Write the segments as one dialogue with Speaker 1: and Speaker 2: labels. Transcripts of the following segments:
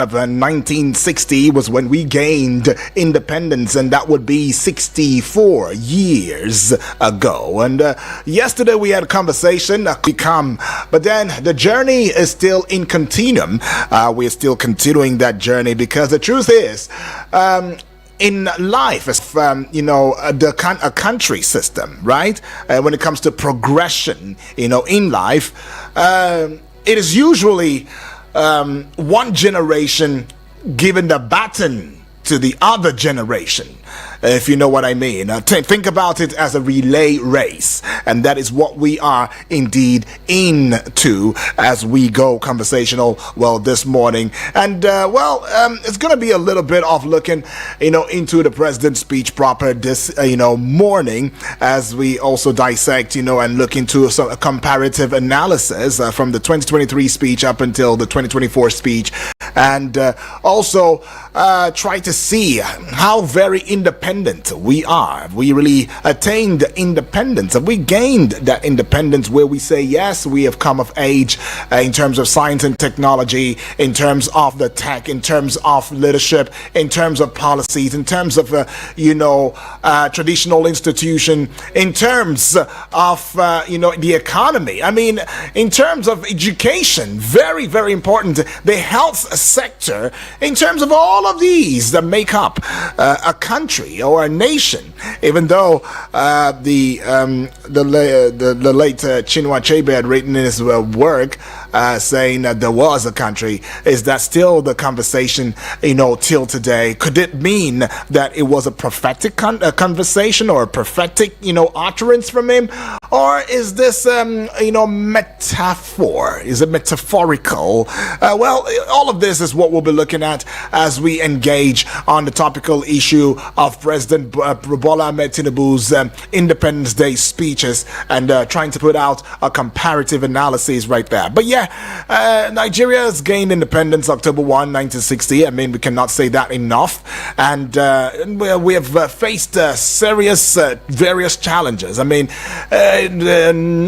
Speaker 1: of 1960 was when we gained independence, and that would be 64 years ago. And yesterday we had a conversation, but then the journey is still in continuum. We're still continuing that journey because the truth is, in life, a country system, right? When it comes to progression, in life, it is usually one generation given the baton to the other generation, if you know what I mean. Think about it as a relay race, and that is what we are indeed into as we go conversational this morning. And it's going to be a little bit of looking into the president's speech proper this morning, as we also dissect and look into some comparative analysis from the 2023 speech up until the 2024 speech, and also try to see how very independent we are. We really attained independence. We gained that independence where we say, yes, we have come of age in terms of science and technology, in terms of the tech, in terms of leadership, in terms of policies, in terms of, traditional institution, in terms of, the economy. I mean, in terms of education, very, very important. The health sector, in terms of all of these that make up a country or a nation. Even though the late Chinua Achebe had written in his work saying that there was a country, is that still the conversation till today? Could it mean that it was a prophetic conversation or a prophetic utterance from him, or is this metaphor? Is it metaphorical? All of this is what we'll be looking at as we engage on the topical issue of President Bola Ahmed Tinubu's Independence Day speeches, and trying to put out a comparative analysis right there. But Nigeria has gained independence October 1, 1960. I mean, we cannot say that enough. And we have faced various challenges. I mean,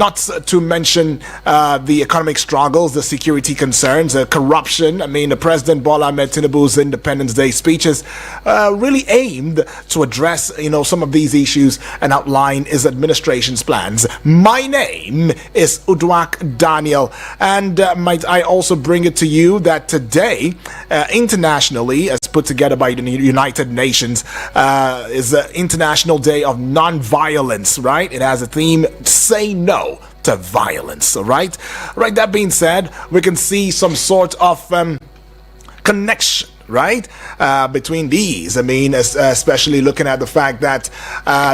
Speaker 1: not to mention the economic struggles, the security concerns, corruption. I mean, President Bola Ahmed Tinubu's Independence Day speeches really aimed to address, some of these issues and outline his administration's plans. My name is Udwak Daniel, and might I also bring it to you that today, internationally, as put together by the United Nations, is the International Day of Non-Violence, right? It has a theme, say no to violence, right? Right, that being said, we can see some sort of connection, right, between these. I mean, especially looking at the fact that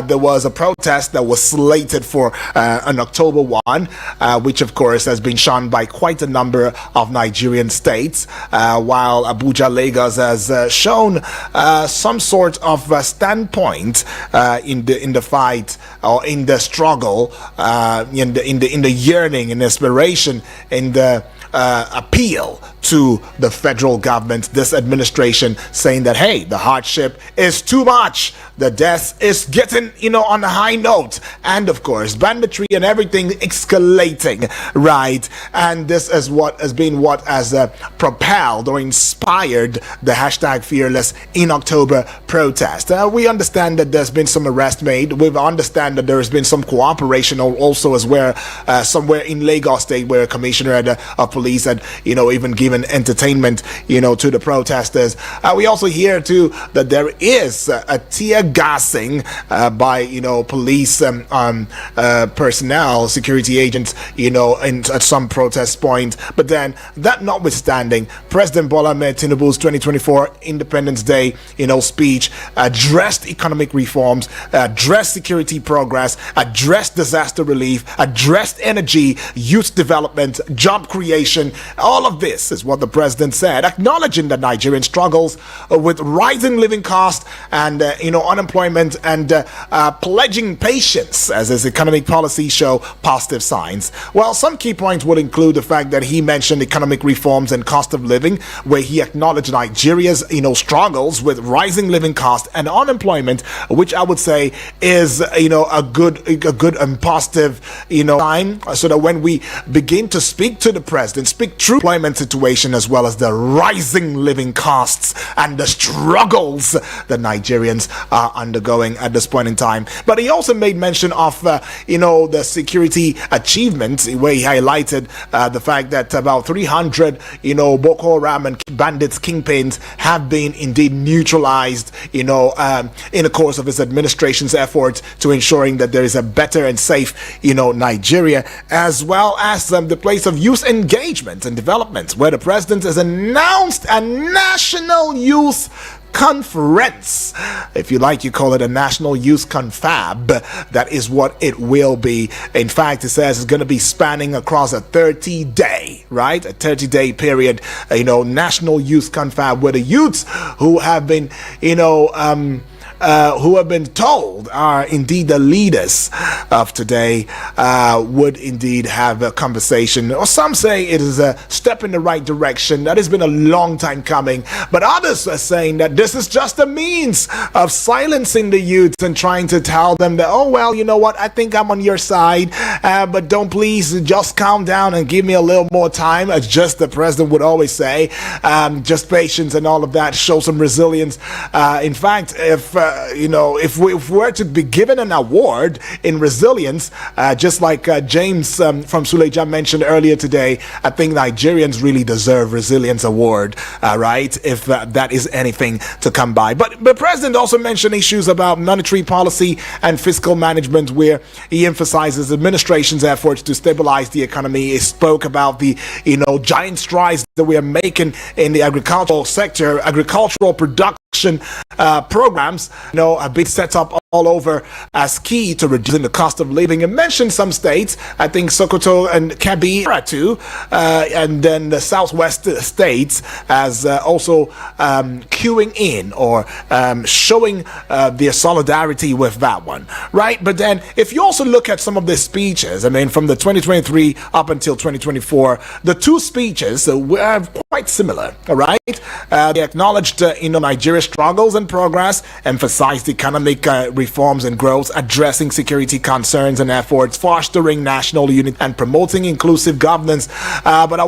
Speaker 1: there was a protest that was slated for on October 1, which of course has been shunned by quite a number of Nigerian states, while Abuja, Lagos has shown some sort of standpoint in the fight, or in the struggle, in the yearning and aspiration, in the appeal to the federal government, this administration, saying that, hey, the hardship is too much, the death is getting, on a high note, and of course, banditry and everything escalating, right? And this is what has been propelled or inspired the hashtag Fearless in October protest. We understand that there's been some arrest made. We understand that there has been some cooperation also, as where somewhere in Lagos State, where a commissioner of police had, even given entertainment, to the protesters. We also hear too that there is a tear gassing by police personnel, security agents, at some protest point. But then, that notwithstanding, President Bola Ahmed Tinubu's 2024 Independence Day, speech addressed economic reforms, addressed security progress, addressed disaster relief, addressed energy, youth development, job creation. All of this is what the president said, acknowledging the Nigerian struggles with rising living costs and unemployment, and pledging patience as his economic policies show positive signs. Well, some key points would include the fact that he mentioned economic reforms and cost of living, where he acknowledged Nigeria's struggles with rising living costs and unemployment, which I would say is a good and positive sign, so that when we begin to speak to the president president speak true employment situation as well as the rising living costs and the struggles that Nigerians are undergoing at this point in time. But he also made mention of, the security achievements, where he highlighted the fact that about 300, Boko Haram and bandits kingpins have been indeed neutralized, in the course of his administration's efforts to ensuring that there is a better and safe, Nigeria, as well as the place of youth engagement and development, where the president has announced a national youth conference. If you like, you call it a national youth confab. That is what it will be. In fact, it says it's going to be spanning across a 30-day, right? A 30-day period, national youth confab, where the youths who have been, who have been told are indeed the leaders of today, would indeed have a conversation, or some say it is a step in the right direction. That has been a long time coming, but others are saying that this is just a means of silencing the youths and trying to tell them that, oh well, you know what, I think I'm on your side, but don't please just calm down and give me a little more time, as just the president would always say, just patience and all of that, show some resilience. In fact, if we were to be given an award in resilience, just like James from Suleja mentioned earlier today, I think Nigerians really deserve Resilience Award, right? If that is anything to come by. But the president also mentioned issues about monetary policy and fiscal management, where he emphasizes administration's efforts to stabilize the economy. He spoke about the, giant strides that we are making in the agricultural sector, agricultural production programs, have been set up all over as key to reducing the cost of living, and mentioned some states, I think Sokoto and Kebbi too, and then the southwest states as also queuing in or showing their solidarity with that one, right? But then if you also look at some of the speeches, from the 2023 up until 2024, the two speeches were quite similar, all right? They acknowledged Nigeria's struggles and progress, emphasized economic reforms and growth, addressing security concerns and efforts, fostering national unity, and promoting inclusive governance. But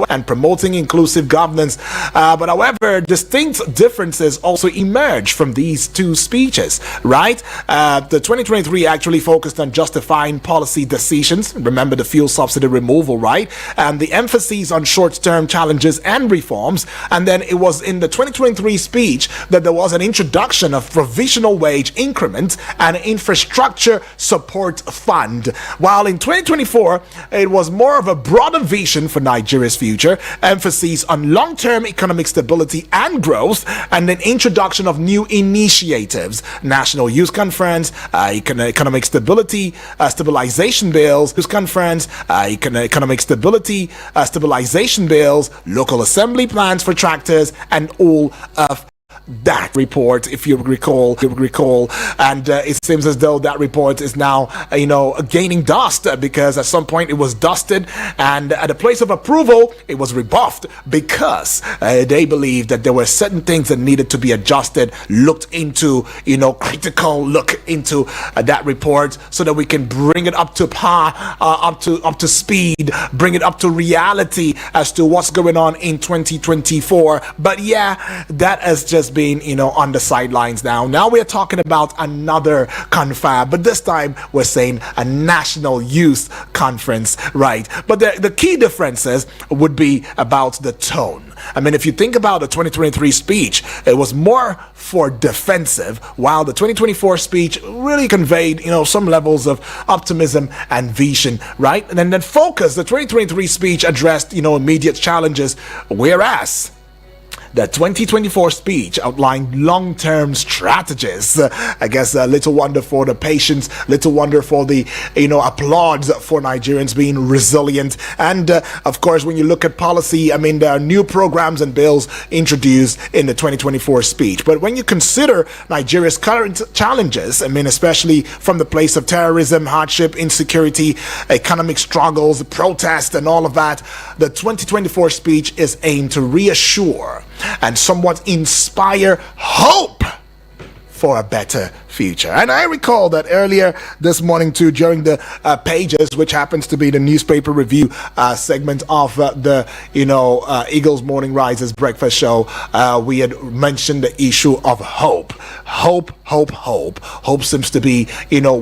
Speaker 1: however, distinct differences also emerge from these two speeches, right? The 2023 actually focused on justifying policy decisions. Remember the fuel subsidy removal, right? And the emphasis on short-term challenges and reforms. And then it was in the 2023 speech that there was an introduction of provisional wage increment and infrastructure support fund. While in 2024, it was more of a broader vision for Nigeria's future, emphasis on long-term economic stability and growth, and an introduction of new initiatives, National Youth Conference, economic stability, stabilization bills, Youth Conference, economic stability, stabilization bills, local assembly plans for tractors, and all of that report, if you recall, and it seems as though that report is now, gaining dust, because at some point it was dusted, and at the place of approval, it was rebuffed because they believed that there were certain things that needed to be adjusted, looked into, critical look into that report, so that we can bring it up to par, up to speed, bring it up to reality as to what's going on in 2024. But yeah, that has just been, on the sidelines now. Now we're talking about another confab, but this time we're saying a national youth conference, right? But the key differences would be about the tone. If you think about the 2023 speech, it was more for defensive, while the 2024 speech really conveyed, some levels of optimism and vision, right? And then the 2023 speech addressed, immediate challenges, whereas the 2024 speech outlined long-term strategies. I guess little wonder for the patience, little wonder for the, applause for Nigerians being resilient. And of course, when you look at policy, there are new programs and bills introduced in the 2024 speech. But when you consider Nigeria's current challenges, especially from the place of terrorism, hardship, insecurity, economic struggles, protest, and all of that, the 2024 speech is aimed to reassure and somewhat inspire hope for a better future. And I recall that earlier this morning too, during the Pages, which happens to be the newspaper review segment of the Eagles Morning Rises breakfast show, we had mentioned the issue of hope. Hope seems to be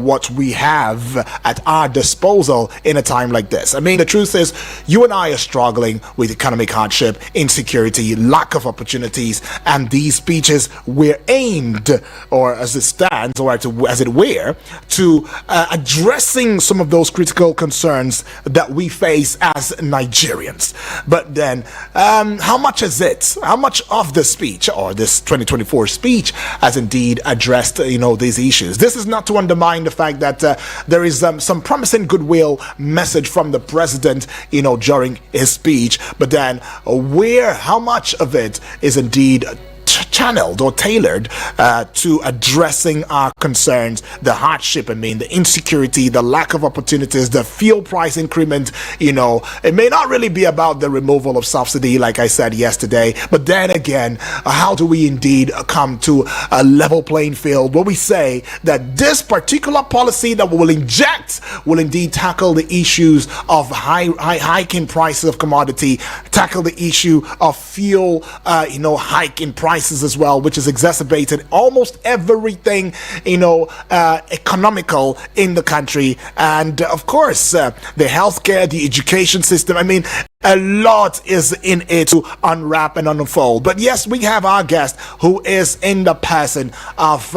Speaker 1: what we have at our disposal in a time like this. I mean, the truth is, you and I are struggling with economic hardship, insecurity, lack of opportunities, and these speeches were aimed, or as it stands, or as it were, to addressing some of those critical concerns that we face as Nigerians. But then, how much of the speech, or this 2024 speech, has indeed addressed these issues? This is not to undermine the fact that there is some promising goodwill message from the president during his speech, but then how much of it is indeed channeled or tailored to addressing our concerns, the hardship, the insecurity, the lack of opportunities, the fuel price increment. It may not really be about the removal of subsidy, like I said yesterday, but then again, how do we indeed come to a level playing field where we say that this particular policy that we will inject will indeed tackle the issues of hiking prices of commodity, tackle the issue of fuel, hike in prices as well, which has exacerbated almost everything economical in the country, and of course the healthcare, the education system. A lot is in it to unwrap and unfold. But yes, we have our guest, who is in the person of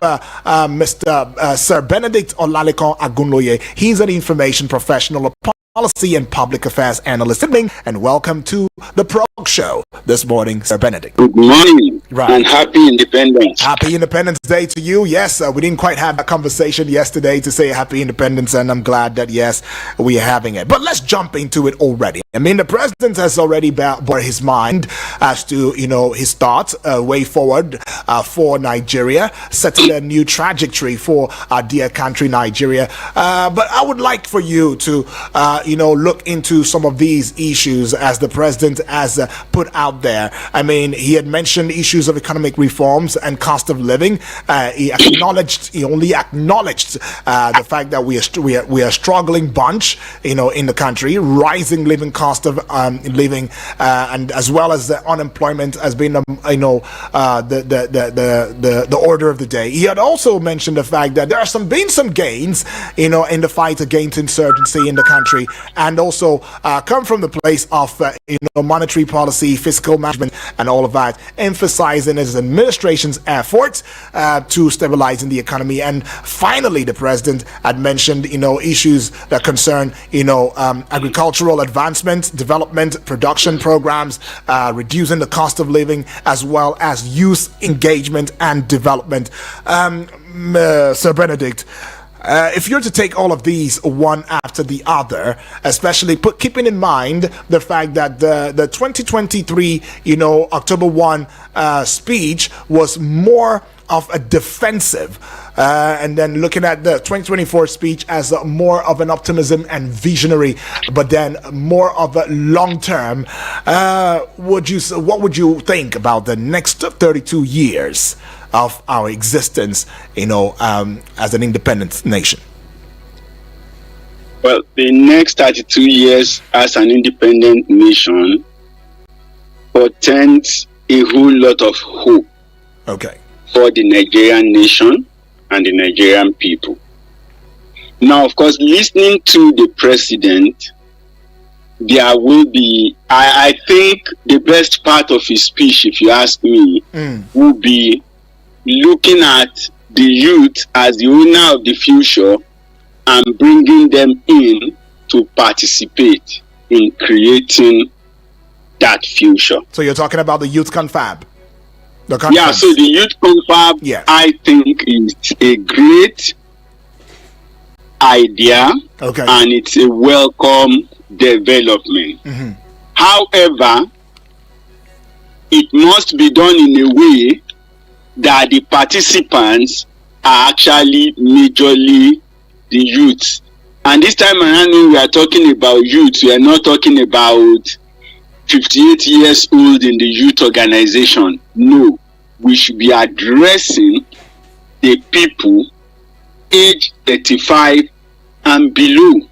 Speaker 1: Mr. Sir Benedict Olalekan Agunloye. He's an information professional, a policy and public affairs analyst. And welcome to the Prog Show this morning, Sir Benedict.
Speaker 2: Good morning, and happy Independence.
Speaker 1: Happy Independence Day to you. Yes, we didn't quite have a conversation yesterday to say happy independence, and I'm glad that, yes, we are having it. But let's jump into it already. The president has already bore his mind as to, his thoughts, way forward for Nigeria, setting a new trajectory for our dear country, Nigeria. But I would like for you to, look into some of these issues as the president has put out there. He had mentioned issues of economic reforms and cost of living. He only acknowledged the fact that we are a struggling bunch, in the country, rising living cost of living, and as well as the unemployment has been, the order of the day. He had also mentioned the fact that there are been some gains, in the fight against insurgency in the country, and also come from the place of monetary policy, fiscal management, and all of that, emphasizing his administration's efforts to stabilizing the economy. And finally, the president had mentioned issues that concern agricultural advancement, development, production programs, reducing the cost of living, as well as youth engagement and development. Sir Benedict, if you're to take all of these one after the other, especially keeping in mind the fact that the 2023, October 1 speech was more of a defensive, and then looking at the 2024 speech as more of an optimism and visionary, but then more of a long-term, what would you think about the next 32 years of our existence, as an independent nation?
Speaker 2: Well, the next 32 years as an independent nation portends a whole lot of hope.
Speaker 1: Okay.
Speaker 2: For the Nigerian nation and the Nigerian people. Now, of course, listening to the president, there will be, I think the best part of his speech, if you ask me, will be looking at the youth as the owner of the future and bringing them in to participate in creating that future.
Speaker 1: So you're talking about the Youth Confab?
Speaker 2: Yeah, so the Youth Confab, I think, is a great idea, and it's a welcome development. However, it must be done in a way that the participants are actually majorly the youth. And this time around, when we are talking about youth, we are not talking about 58 years old in the youth organization. No, we should be addressing the people age 35 and below.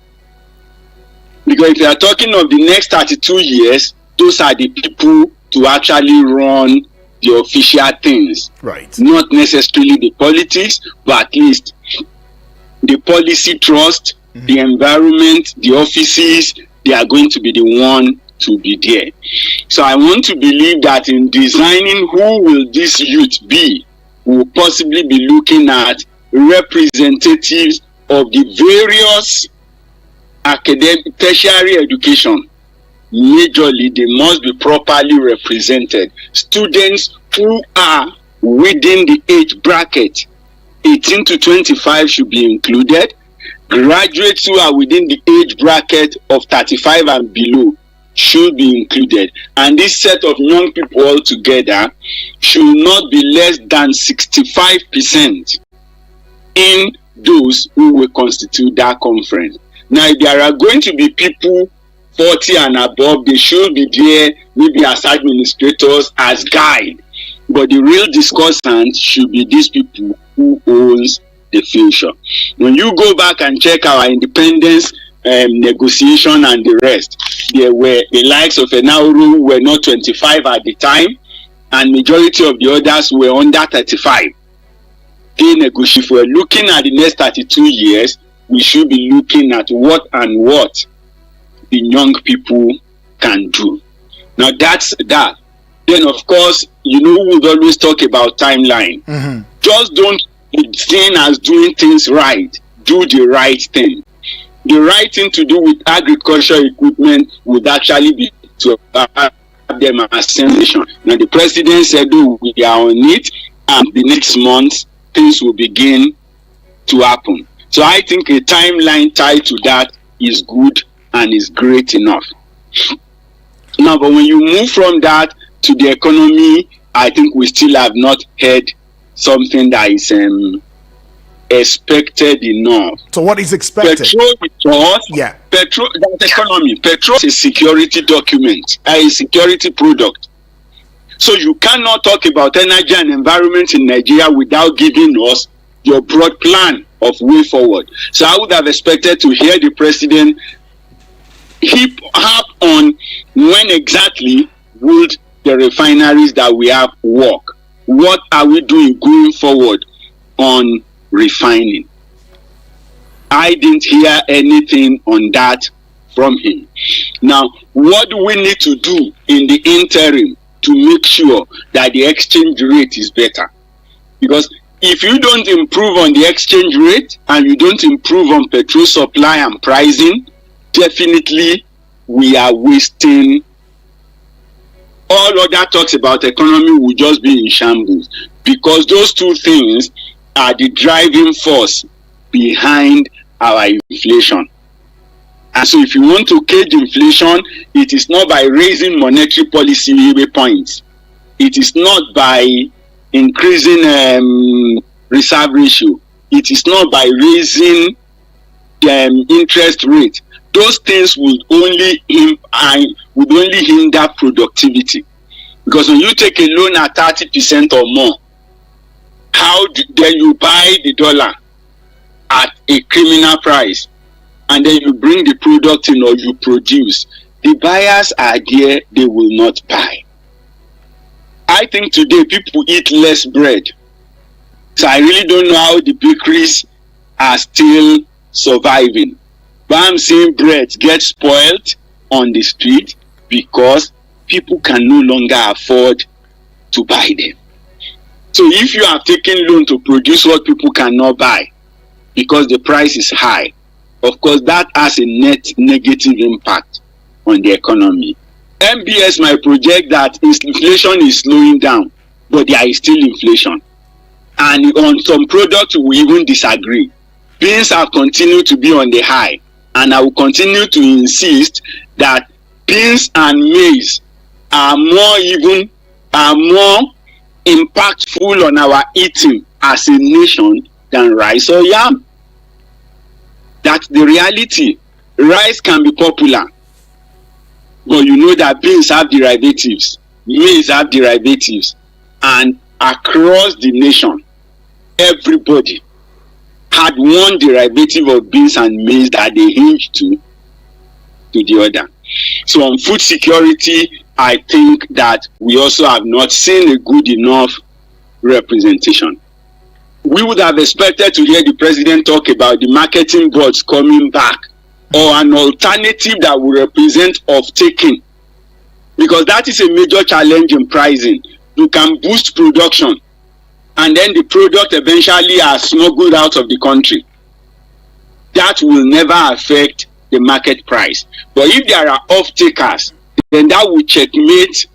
Speaker 2: Because if you are talking of the next 32 years, those are the people to actually run the official things.
Speaker 1: Right.
Speaker 2: Not necessarily the politics, but at least the policy trust, the environment, the offices, they are going to be the one to be there. So I want to believe that in designing who will this youth be, we'll possibly be looking at representatives of the various academic tertiary education. Majorly, they must be properly represented. Students who are within the age bracket 18 to 25 should be included. Graduates who are within the age bracket of 35 and below should be included. And this set of young people all together should not be less than 65% in those who will constitute that conference. Now, if there are going to be people 40 and above, they should be there maybe as administrators, as guide. But the real discussant should be these people who owns the future. When you go back and check our independence negotiation and the rest, there were the likes of Nauru who were not 25 at the time, and majority of the others were under 35. They negotiate. If we're looking at the next 32 years, we should be looking at what the young people can do. Now that's that. Then of course, we would always talk about timeline. Just don't be seen as doing things right. Do the right thing. The right thing to do with agricultural equipment would actually be to have them ascension. Now the president said, we are on it, and the next month things will begin to happen. So I think a timeline tied to that is good and is great enough. Now, but when you move from that to the economy, I think we still have not heard something that is expected enough.
Speaker 1: So what is expected?
Speaker 2: Petrol, that's economy. Petrol is a security document, a security product. So you cannot talk about energy and environment in Nigeria without giving us your broad plan of way forward. So I would have expected to hear the president hip up on when exactly would the refineries that we have work. What are we doing going forward on refining? I didn't hear anything on that from him. Now, what do we need to do in the interim to make sure that the exchange rate is better? Because if you don't improve on the exchange rate and you don't improve on petrol supply and pricing, definitely we are wasting. All other talks about economy will just be in shambles, because those two things are the driving force behind our inflation. And so if you want to cage inflation, it is not by raising monetary policy points. It is not by increasing reserve ratio. It is not by raising interest rate. Those things would only hinder productivity. Because when you take a loan at 30% or more, then you buy the dollar at a criminal price, and then you bring the product in or you produce, the buyers are there, they will not buy. I think today people eat less bread. So I really don't know how the bakeries are still surviving. But I'm seeing bread get spoiled on the street because people can no longer afford to buy them. So if you are taking loan to produce what people cannot buy because the price is high, of course that has a net negative impact on the economy. MBS might project that inflation is slowing down, but there is still inflation. And on some products we even disagree. Beans have continued to be on the high, and I will continue to insist that beans and maize are more impactful on our eating as a nation than rice or yam. That's the reality. Rice can be popular, but you know that beans have derivatives, maize have derivatives, and across the nation, everybody had one derivative of beans and maize that they hinged to the other. So on food security, I think that we also have not seen a good enough representation. We would have expected to hear the president talk about the marketing boards coming back, or an alternative that will represent off-taking, because that is a major challenge in pricing. You can boost production, and then the product eventually are smuggled out of the country. That will never affect the market price. But if there are off-takers, then that will checkmate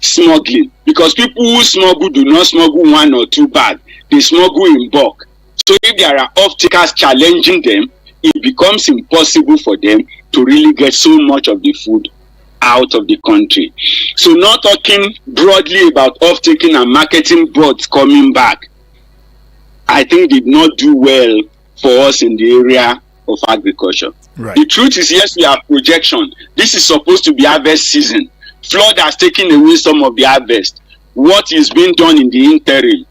Speaker 2: smuggling, because people who smuggle do not smuggle 1 or 2 bags, they smuggle in bulk. So if there are off-takers challenging them, it becomes impossible for them to really get so much of the food out of the country. So not talking broadly about off-taking and marketing boards coming back, I think did not do well for us in the area of agriculture.
Speaker 1: Right.
Speaker 2: The truth is, yes, we have projection. This is supposed to be harvest season. Flood has taken away some of the harvest. What is being done in the interim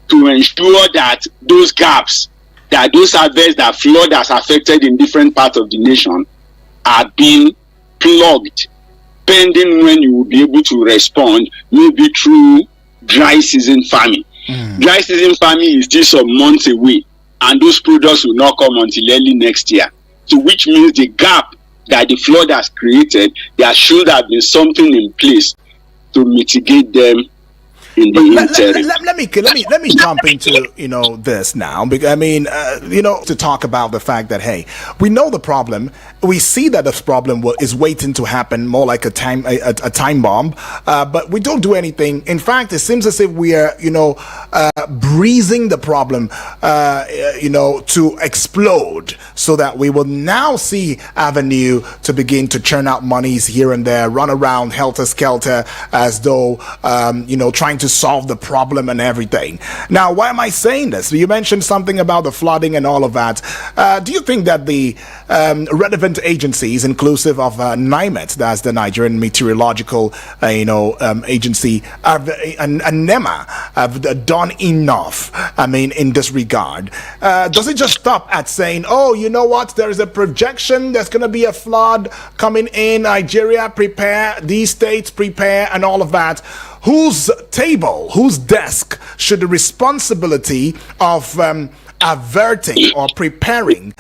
Speaker 2: to ensure that those gaps, that those harvests that flood has affected in different parts of the nation are being plugged, pending when you will be able to respond, maybe through dry season farming. Dry season farming is still some months away, and those products will not come until early next year. So which means the gap that the flood has created, there should have been something in place to mitigate them in the interim.
Speaker 1: Let me jump into this now, because I mean to talk about the fact that, hey, we know the problem, we see that this problem is waiting to happen, more like a time bomb, but we don't do anything. In fact, it seems as if we are breezing the problem to explode, so that we will now see avenue to begin to churn out monies here and there, run around helter skelter as though trying to solve the problem and everything. Now, why am I saying this? You mentioned something about the flooding and all of that. Do you think that the relevant agencies, inclusive of NIMET, that's the Nigerian Meteorological Agency, and NEMA, have done enough, I mean, in this regard? Does it just stop at saying, oh, you know what, there is a projection, there's going to be a flood coming in Nigeria, prepare, these states prepare, and all of that? Whose table, whose desk should the responsibility of averting or preparing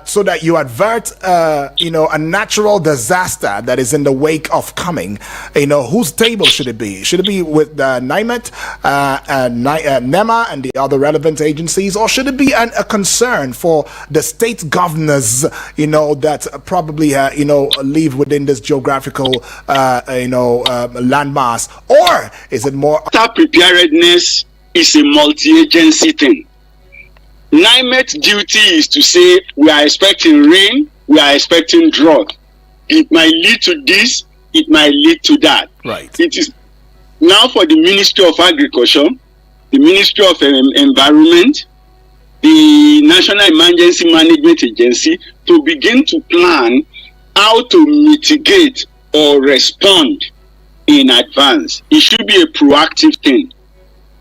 Speaker 1: so that you avert a natural disaster that is in the wake of coming, whose table should it be? Should it be with NIMET, NEMA and the other relevant agencies, or should it be a concern for the state governors that probably live within this geographical landmass? Or is it more
Speaker 2: preparedness is a multi-agency thing? NIMET duty is to say we are expecting rain, we are expecting drought. It might lead to this, it might lead to that.
Speaker 1: Right.
Speaker 2: It is now for the Ministry of Agriculture, the Ministry of Environment, the National Emergency Management Agency to begin to plan how to mitigate or respond in advance. It should be a proactive thing,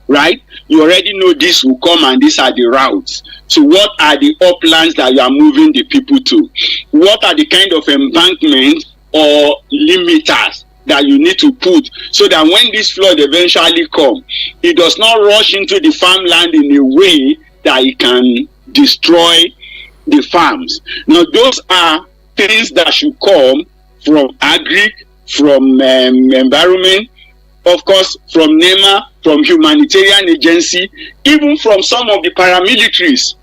Speaker 2: right? You already know this will come and these are the routes. So what are the uplands that you are moving the people to? What are the kind of embankment or limiters that you need to put so that when this flood eventually comes, it does not rush into the farmland in a way that it can destroy the farms? Now, those are things that should come from agri, from environment, of course, from NEMA, from humanitarian agency, even from some of the paramilitaries.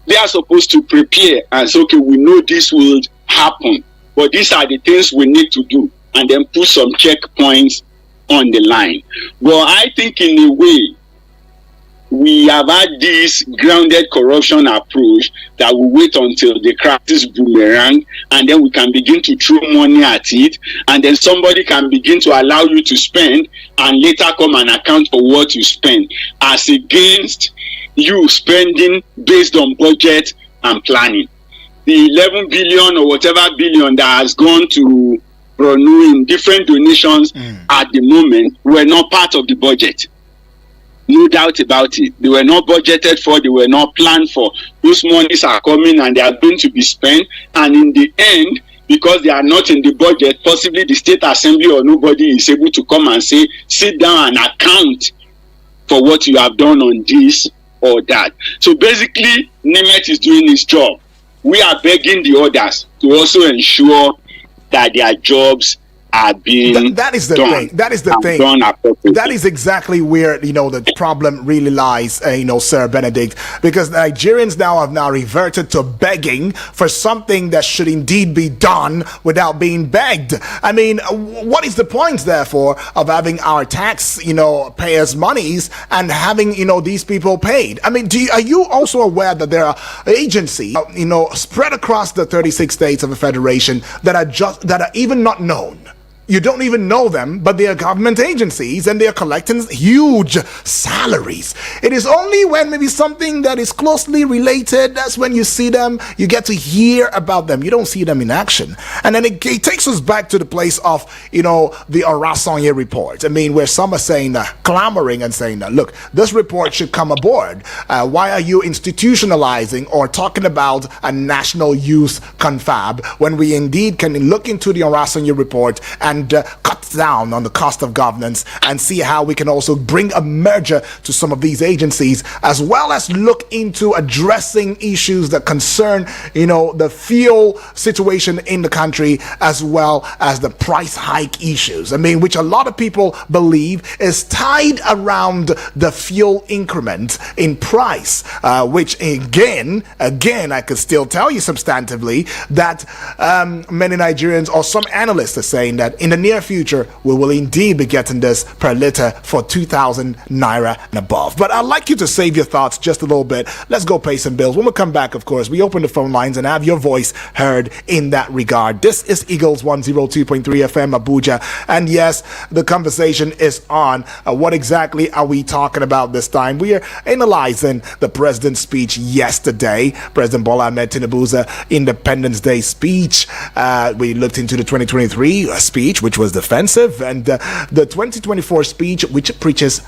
Speaker 2: They are supposed to prepare and say, okay, we know this will happen, but these are the things we need to do, and then put some checkpoints on the line. But I think in a way, we have had this grounded corruption approach that we wait until the crisis boomerang, and then we can begin to throw money at it, and then somebody can begin to allow you to spend and later come and account for what you spend, as against you spending based on budget and planning. The 11 billion or whatever billion that has gone to Bronu in different donations at the moment were not part of the budget. No doubt about it. They were not budgeted for, they were not planned for. Those monies are coming and they are going to be spent. And in the end, because they are not in the budget, possibly the state assembly or nobody is able to come and say, sit down and account for what you have done on this or that. So basically, NIMET is doing its job. We are begging the others to also ensure that their jobs are being
Speaker 1: that is the
Speaker 2: done,
Speaker 1: thing. That is the thing. That is exactly where the problem really lies, Sir Benedict, because Nigerians have reverted to begging for something that should indeed be done without being begged. I mean, what is the point, therefore, of having our tax, payers' monies and having these people paid? I mean, are you also aware that there are agencies, spread across the 36 states of the federation that are even not known? You don't even know them, but they are government agencies and they are collecting huge salaries. It is only when maybe something that is closely related, that's when you see them, you get to hear about them. You don't see them in action. And then it takes us back to the place of, the Orasanye report. I mean, where some are saying, clamoring and saying, look, this report should come aboard. Why are you institutionalizing or talking about a national youth confab when we indeed can look into the Orasanye report and cut down on the cost of governance and see how we can also bring a merger to some of these agencies, as well as look into addressing issues that concern, the fuel situation in the country, as well as the price hike issues. I mean, which a lot of people believe is tied around the fuel increment in price, which again, I could still tell you substantively that many Nigerians or some analysts are saying that in the near future, we will indeed be getting this per liter for 2,000 naira and above. But I'd like you to save your thoughts just a little bit. Let's go pay some bills. When we come back, of course, we open the phone lines and have your voice heard in that regard. This is Eagles 102.3 FM Abuja. And yes, the conversation is on. What exactly are we talking about this time? We are analyzing the president's speech yesterday, President Bola Ahmed Tinubu's Independence Day speech. We looked into the 2023 speech, which was defensive, and the 2024 speech, which preaches